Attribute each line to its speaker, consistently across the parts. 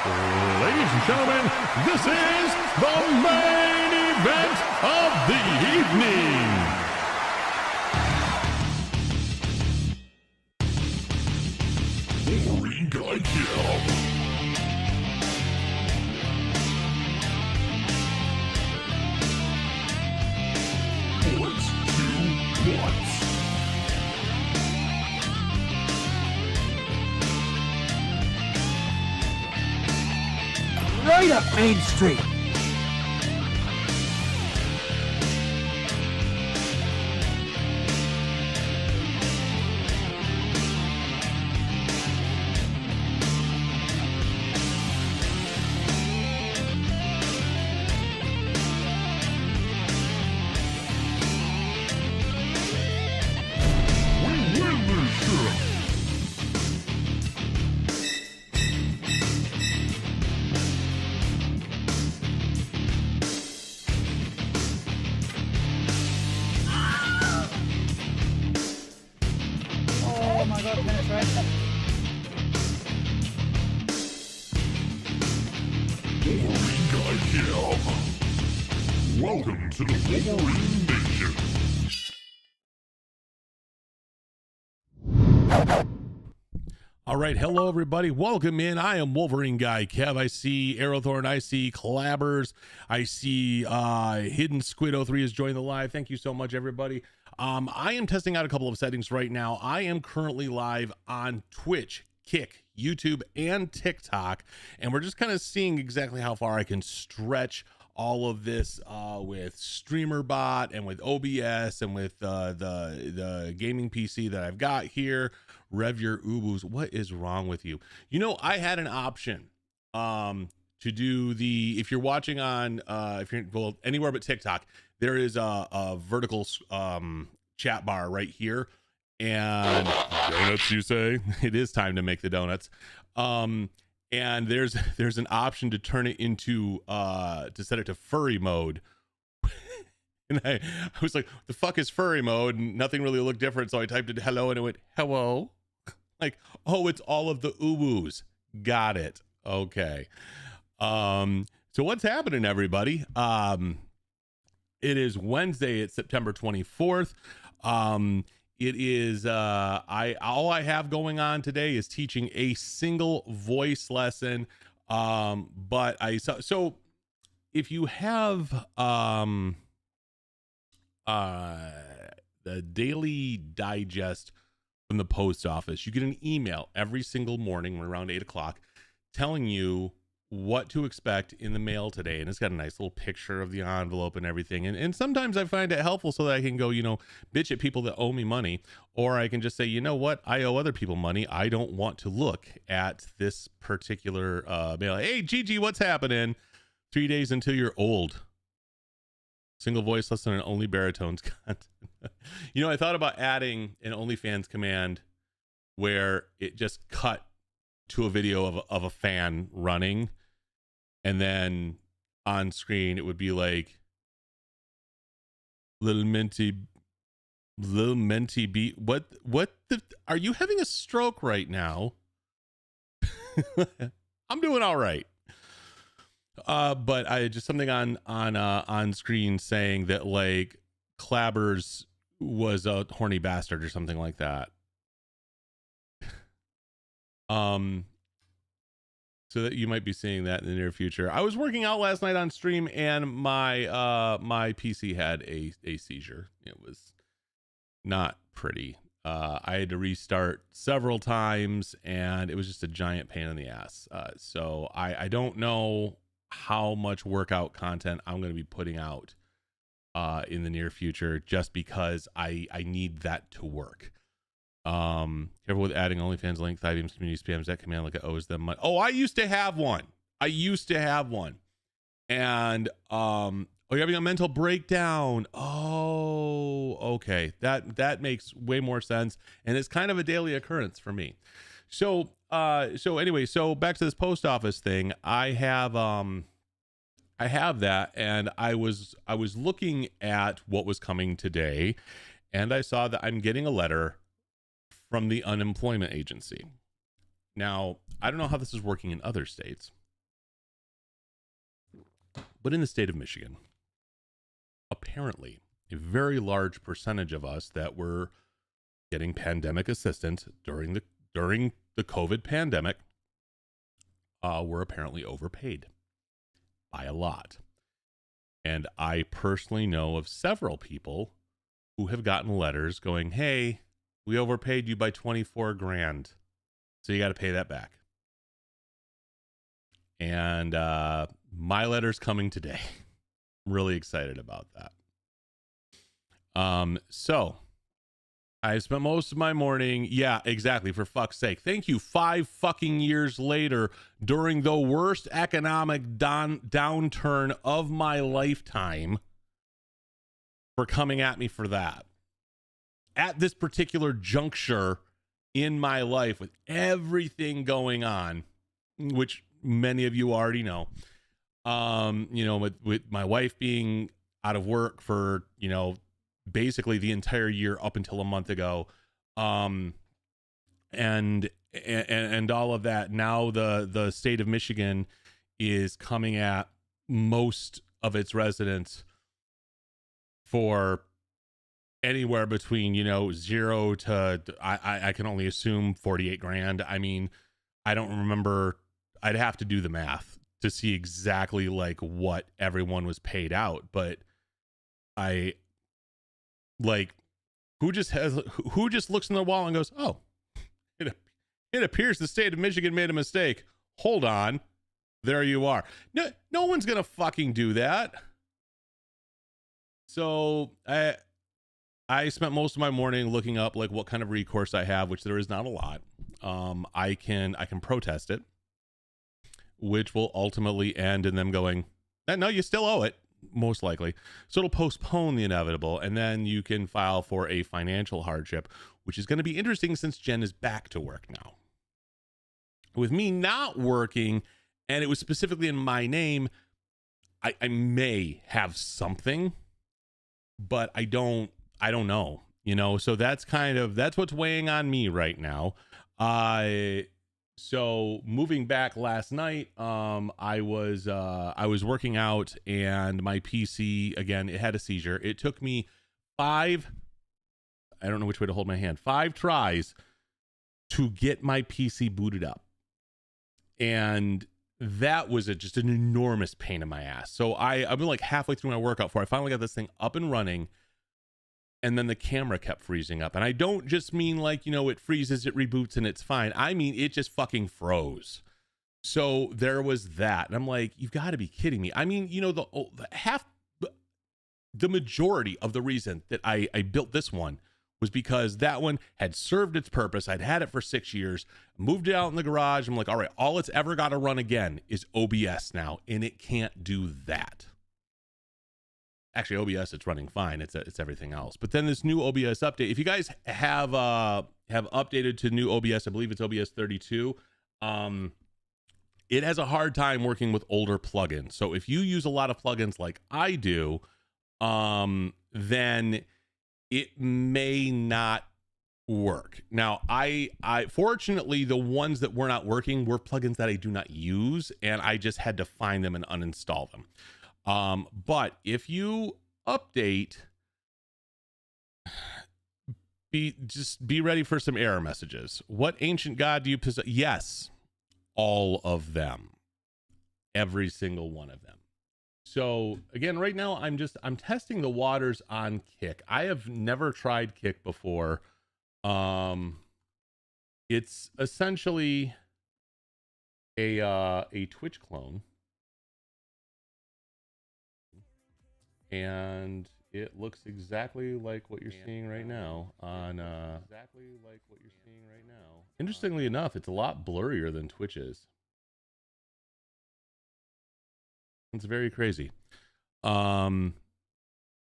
Speaker 1: Ladies and gentlemen, this is the main event of the evening. Wolverine Guy Kill. Let's do what?
Speaker 2: Right up Main Street.
Speaker 1: We win this shit.
Speaker 2: Oh my god, penetration.
Speaker 1: Wolverine Guy Kill. Welcome to the Wolverine Nation. All right, hello everybody. Welcome in. I am Wolverine Guy Kev. I see Aerothorn. I see Clabbers. I see Hidden Squid 03 has joined the live. Thank you so much, everybody. I am testing out a couple of settings right now. I am currently live on Twitch, Kick, YouTube, and TikTok, and we're just kind of seeing exactly how far I can stretch all of this with StreamerBot and with OBS and with the gaming PC that I've got here. Rev your ubus. What is wrong with you? You know, I had an option to do the, if you're watching on if you're, well, anywhere but TikTok, there is a vertical chat bar right here, and donuts, you say? It is time to make the donuts. And there's an option to turn it into to set it to furry mode. And I was like, the fuck is furry mode? And nothing really looked different, so I typed in hello and it went hello. Like, oh, it's all of the ubus. Got it. Okay. So what's happening, everybody? It is Wednesday. It's September 24th. It is all I have going on today is teaching a single voice lesson. But so if you have the daily digest from the post office, you get an email every single morning around 8 o'clock telling you what to expect in the mail today, and it's got a nice little picture of the envelope and everything, and sometimes I find it helpful so that I can go, you know, bitch at people that owe me money, or I can just say, you know what, I owe other people money, I don't want to look at this particular mail. Hey Gigi, what's happening? 3 days until you're old. Single voice lesson and only baritones content. You know, I thought about adding an OnlyFans command where it just cut to a video of a fan running, and then on screen it would be like little minty beat. What the, are you having a stroke right now? I'm doing all right. But I just something on screen saying that like Clabbers was a horny bastard or something like that. So that you might be seeing that in the near future. I was working out last night on stream, and my my PC had a seizure. It was not pretty. I had to restart several times, and it was just a giant pain in the ass. So I don't know how much workout content I'm going to be putting out in the near future, just because I need that to work. Careful with adding OnlyFans link, Thigh-Beams community spams that command like it owes them money. Oh, I used to have one. And oh, you're having a mental breakdown. Oh, okay. That makes way more sense, and it's kind of a daily occurrence for me. So anyway, so back to this post office thing. I have that, and I was looking at what was coming today, and I saw that I'm getting a letter from the unemployment agency. Now, I don't know how this is working in other states, But in the state of Michigan, apparently a very large percentage of us that were getting pandemic assistance during the COVID pandemic were apparently overpaid by a lot. And I personally know of several people who have gotten letters going, hey, we overpaid you by 24 grand. So you got to pay that back. And my letter's coming today. I'm really excited about that. So I spent most of my morning. Yeah, exactly. For fuck's sake. Thank you. 5 fucking years later, during the worst economic downturn of my lifetime, for coming at me for that. At this particular juncture in my life, with everything going on, which many of you already know, with my wife being out of work for, basically the entire year up until a month ago, and all of that. Now the state of Michigan is coming at most of its residents for anywhere between 0 to I can only assume 48 grand. I mean, I don't remember. I'd have to do the math to see exactly like what everyone was paid out, but who just looks in the wall and goes, oh, it appears the state of Michigan made a mistake. Hold on. There you are. No one's going to fucking do that. So I spent most of my morning looking up like what kind of recourse I have, which there is not a lot. I can protest it, which will ultimately end in them going, no, you still owe it. Most likely. So it'll postpone the inevitable, and then you can file for a financial hardship, which is going to be interesting since Jen is back to work now. With me not working, and it was specifically in my name, I may have something, but I don't know, so that's what's weighing on me right now. So moving back last night, I was working out, and my PC, again, it had a seizure. It took me 5 tries to get my PC booted up. And that was just an enormous pain in my ass. So I've been like halfway through my workout before I finally got this thing up and running. And then the camera kept freezing up. And I don't just mean like, it freezes, it reboots, and it's fine. I mean, it just fucking froze. So there was that. And I'm like, you've got to be kidding me. I mean, the majority of the reason that I built this one was because that one had served its purpose. I'd had it for 6 years, moved it out in the garage. I'm like, all right, all it's ever got to run again is OBS now. And it can't do that. Actually, OBS, it's running fine. It's everything else. But then this new OBS update, if you guys have updated to new OBS, I believe it's OBS 32. It has a hard time working with older plugins. So if you use a lot of plugins like I do, then it may not work. Now, I fortunately, the ones that were not working were plugins that I do not use, and I just had to find them and uninstall them. But if you update, be ready for some error messages. What ancient god do you possess? Yes, all of them, every single one of them. So again, right now I'm testing the waters on Kick. I have never tried Kick before. It's essentially a Twitch clone. And it looks exactly like what you're seeing right now on Interestingly enough, it's a lot blurrier than Twitch is. It's very crazy. So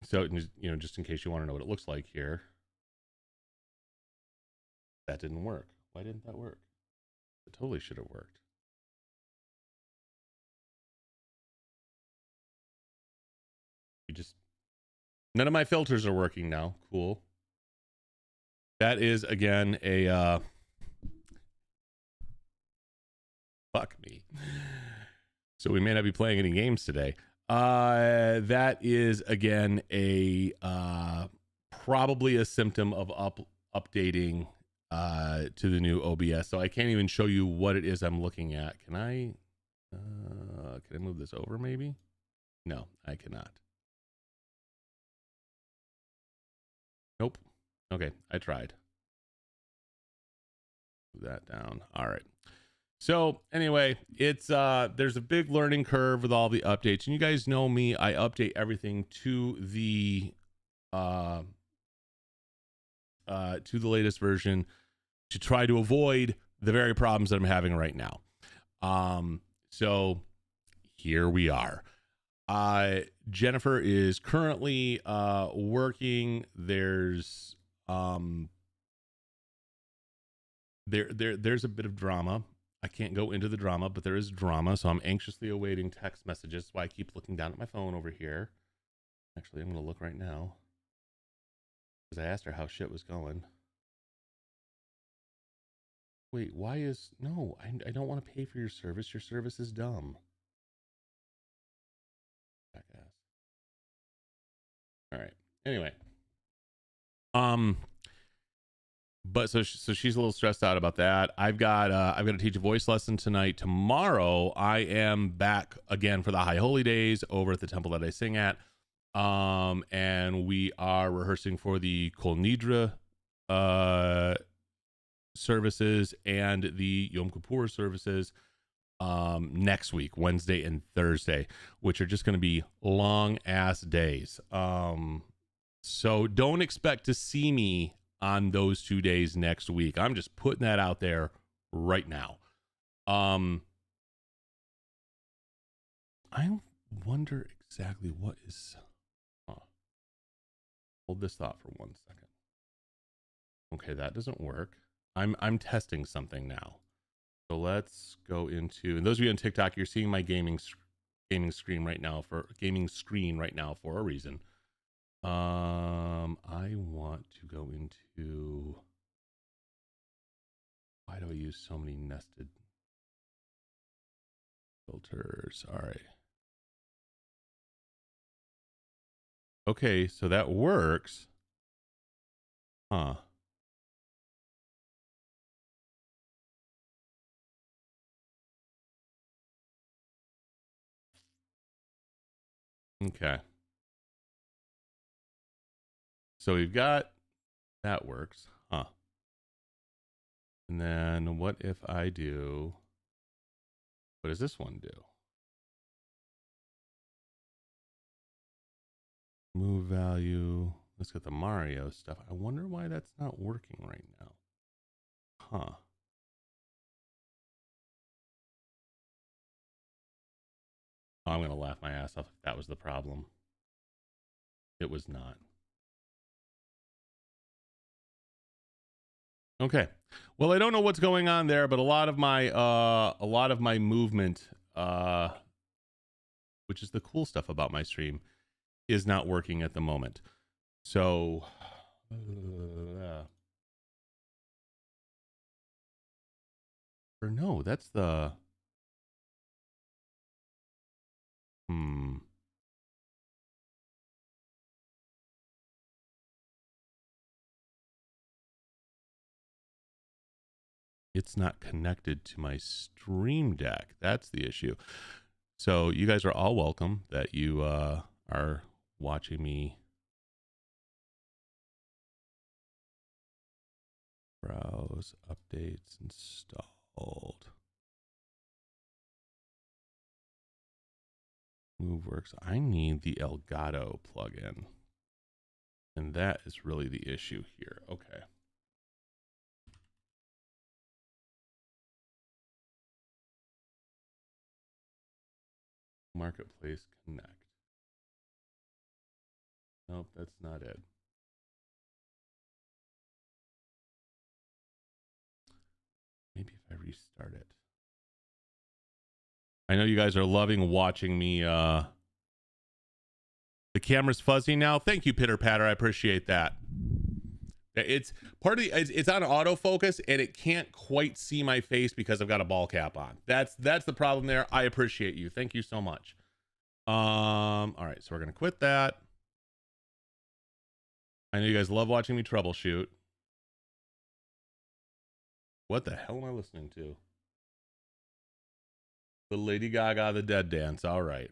Speaker 1: just in case you want to know what it looks like here. That didn't work. Why didn't that work? It totally should have worked. None of my filters are working now. Cool. That is again a fuck me. So we may not be playing any games today. That is again a probably a symptom of updating to the new OBS. So I can't even show you what it is I'm looking at. Can I move this over maybe? No, I cannot. Nope. Okay, I tried. Move that down. All right. So anyway, it's there's a big learning curve with all the updates, and you guys know me, I update everything to the latest version to try to avoid the very problems that I'm having right now. So here we are. Jennifer is currently working. There's there's a bit of drama. I can't go into the drama, but there is drama, so I'm anxiously awaiting text messages. That's why I keep looking down at my phone over here. Actually, I'm gonna look right now because I asked her how shit was going. Wait, why is no? I don't want to pay for your service. Your service is dumb. Jackass. All right. Anyway, but so she's a little stressed out about that. I've got to teach a voice lesson tonight. Tomorrow I am back again for the High Holy Days over at the temple that I sing at, and we are rehearsing for the Kol Nidre services and the Yom Kippur services next week, Wednesday and Thursday, which are just going to be long ass days. So don't expect to see me on those 2 days next week. I'm just putting that out there right now. I wonder exactly what is hold this thought for 1 second. Okay, that doesn't work. I'm testing something now. So let's go into, and those of you on TikTok, you're seeing my gaming screen right now for a reason. I want to go into, why do I use so many nested filters? All right. Okay, so that works. Huh. Okay. So we've got, that works. Huh. And then what if I do, what does this one do? Move value. Let's get the Mario stuff. I wonder why that's not working right now. Huh. Oh, I'm going to laugh my ass off if that was the problem. It was not. Okay. Well, I don't know what's going on there, but a lot of my movement, which is the cool stuff about my stream, is not working at the moment. So or no, that's the it's not connected to my Stream Deck. That's the issue. So you guys are all welcome that you are watching me browse updates installed. MoveWorks. I need the Elgato plugin. And that is really the issue here. Okay. Marketplace Connect. Nope, that's not it. Maybe if I restart it. I know you guys are loving watching me. The camera's fuzzy now. Thank you, Pitter Patter. I appreciate that. It's part of the, it's on autofocus and it can't quite see my face because I've got a ball cap on. That's the problem there. I appreciate you. Thank you so much. All right, so we're gonna quit that. I know you guys love watching me troubleshoot. What the hell am I listening to? The Lady Gaga the Dead Dance. All right.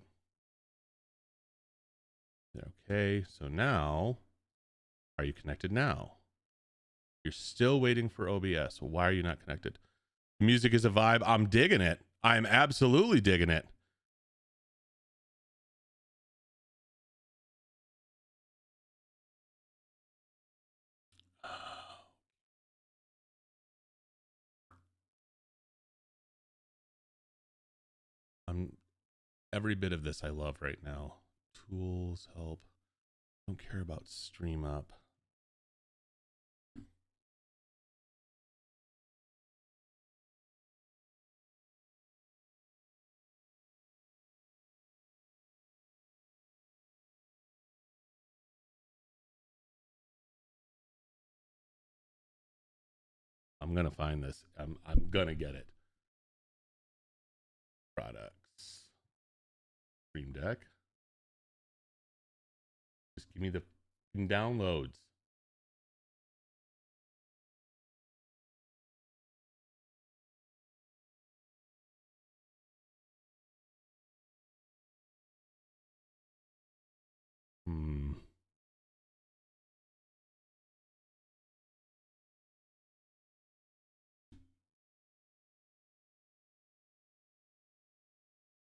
Speaker 1: Okay, so now, are you connected now? You're still waiting for OBS. Why are you not connected? Music is a vibe. I'm digging it. I'm absolutely digging it. Every bit of this I love right now. Tools, help. Don't care about stream up. I'm gonna find this. I'm gonna get it. Products. Stream Deck. Just give me the downloads.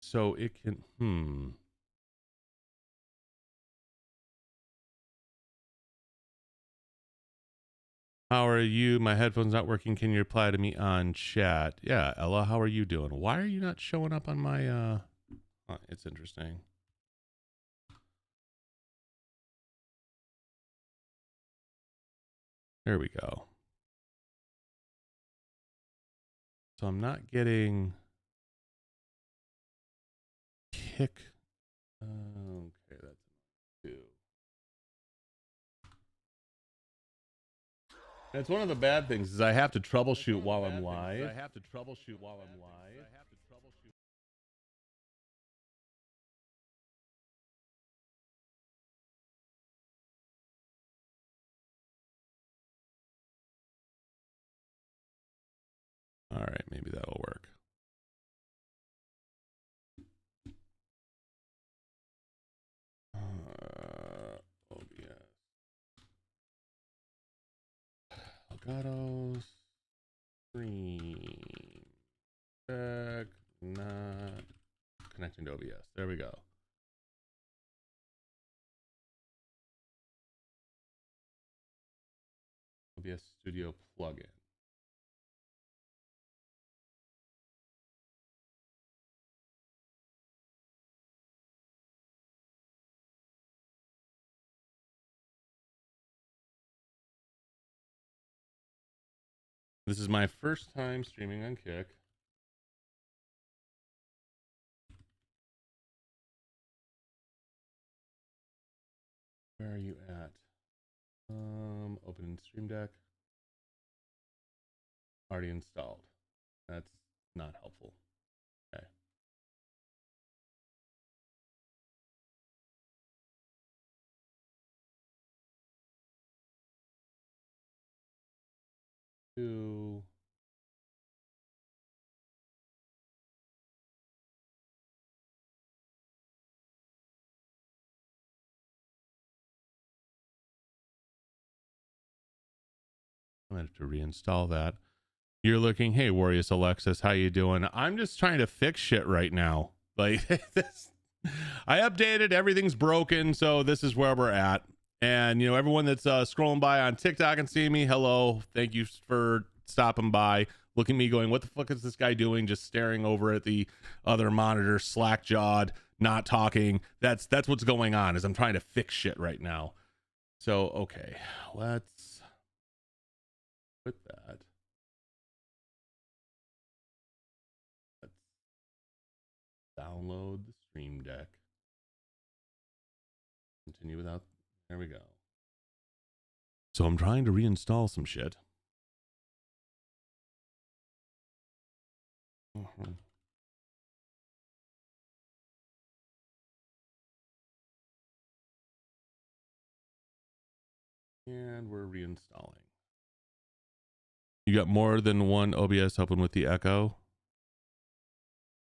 Speaker 1: So it can How are you? My headphones not working. Can you reply to me on chat? Yeah, Ella, how are you doing? Why are you not showing up on my it's interesting. There we go. So I'm not getting kick. Okay, that's two. That's one of the bad things is I have to troubleshoot while I'm live. All right, maybe that'll work. OBS. Elgato stream deck not connecting to OBS. There we go. OBS Studio plugin. This is my first time streaming on Kick. Where are you at? Open Stream Deck. Already installed. That's not helpful. Okay. Two. I'm gonna have to reinstall that. You're looking, hey, Warriors Alexis, how you doing? I'm just trying to fix shit right now. Like this, I updated, everything's broken, so this is where we're at. And you know, everyone that's scrolling by on TikTok and seeing me, hello, thank you for stopping by, looking at me, going, what the fuck is this guy doing? Just staring over at the other monitor, slack jawed, not talking. That's what's going on. Is I'm trying to fix shit right now. So okay, let's put that. Download the Stream Deck. Continue without. There we go. So I'm trying to reinstall some shit. And we're reinstalling. You got more than one OBS open with the echo.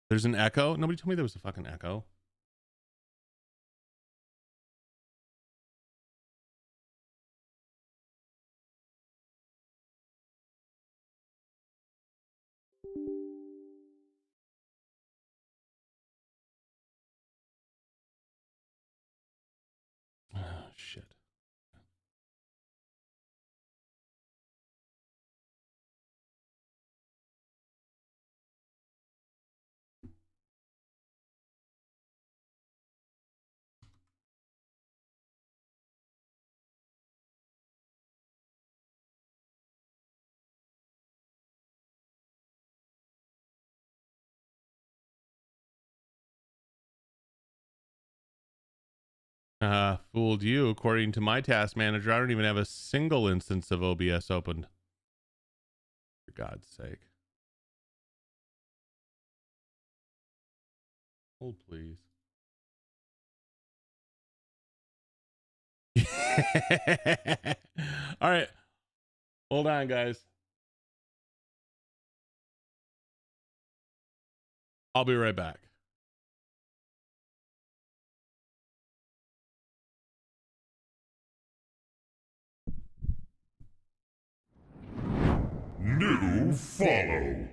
Speaker 1: There's an echo? Nobody told me there was a fucking echo. Oh, shit. Fooled you. According to my task manager, I don't even have a single instance of OBS opened. For God's sake. Hold, please. All right. Hold on, guys. I'll be right back.
Speaker 3: New follow.